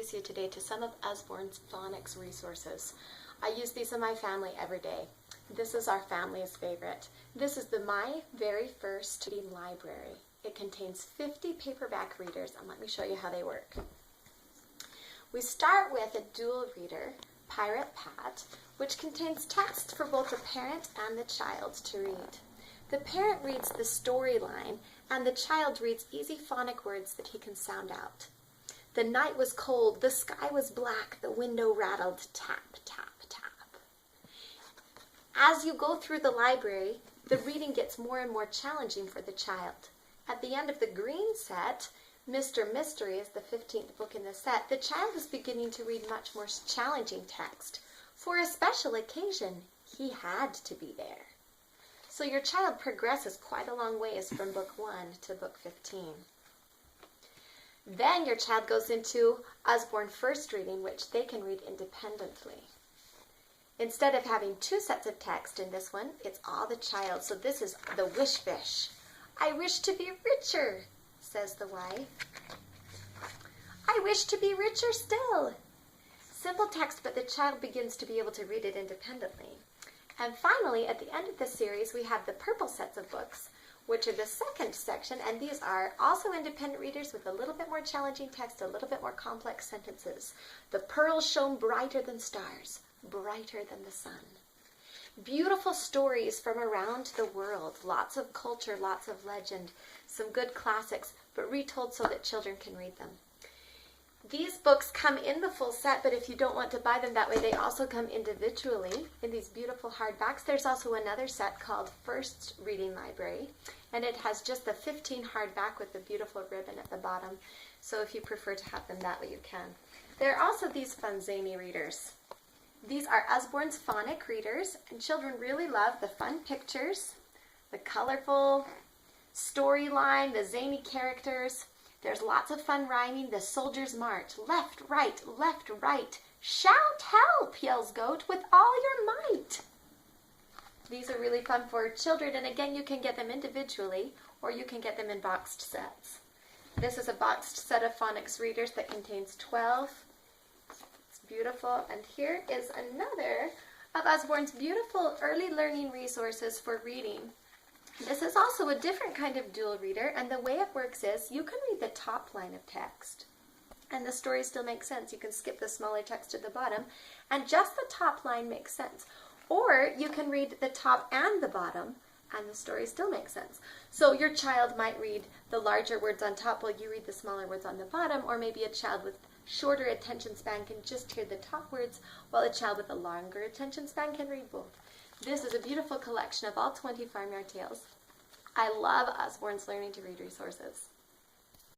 introduce you today to some of Usborne's phonics resources. I use these in my family every day. This is our family's favorite. This is my very first reading library. It contains 50 paperback readers, and let me show you how they work. We start with a dual reader, Pirate Pat, which contains text for both the parent and the child to read. The parent reads the storyline, and the child reads easy phonic words that he can sound out. The night was cold, the sky was black, the window rattled, tap, tap, tap. As you go through the library, the reading gets more and more challenging for the child. At the end of the green set, Mr. Mystery is the 15th book in the set. The child is beginning to read much more challenging text. For a special occasion, he had to be there. So your child progresses quite a long ways from book 1 to book 15. Then your child goes into Usborne First Reading, which they can read independently. Instead of having 2 sets of text in this one, it's all the child. So this is the wish fish. I wish to be richer, says the wife. I wish to be richer still. Simple text, but the child begins to be able to read it independently. And finally, at the end of the series, we have the purple sets of books, which are the second section, and these are also independent readers with a little bit more challenging text, a little bit more complex sentences. The pearls shone brighter than stars, brighter than the sun. Beautiful stories from around the world, lots of culture, lots of legend, some good classics, but retold so that children can read them. These books come in the full set, but if you don't want to buy them that way, they also come individually in these beautiful hardbacks. There's also another set called First Reading Library, and it has just the 15 hardback with the beautiful ribbon at the bottom. So if you prefer to have them that way, you can. There are also these fun zany readers. These are Usborne's phonic readers, and children really love the fun pictures, the colorful storyline, the zany characters. There's lots of fun rhyming. The soldiers march, left, right, shout help, yells Goat, with all your might. These are really fun for children, and again, you can get them individually, or you can get them in boxed sets. This is a boxed set of phonics readers that contains 12. It's beautiful, and here is another of Usborne's beautiful early learning resources for reading. This is also a different kind of dual reader, and the way it works is you can read the top line of text, and the story still makes sense. You can skip the smaller text at the bottom, and just the top line makes sense. Or you can read the top and the bottom, and the story still makes sense. So your child might read the larger words on top while you read the smaller words on the bottom, or maybe a child with shorter attention span can just hear the top words, while a child with a longer attention span can read both. This is a beautiful collection of all 20 Farmyard Tales. I love Usborne's Learning to Read resources.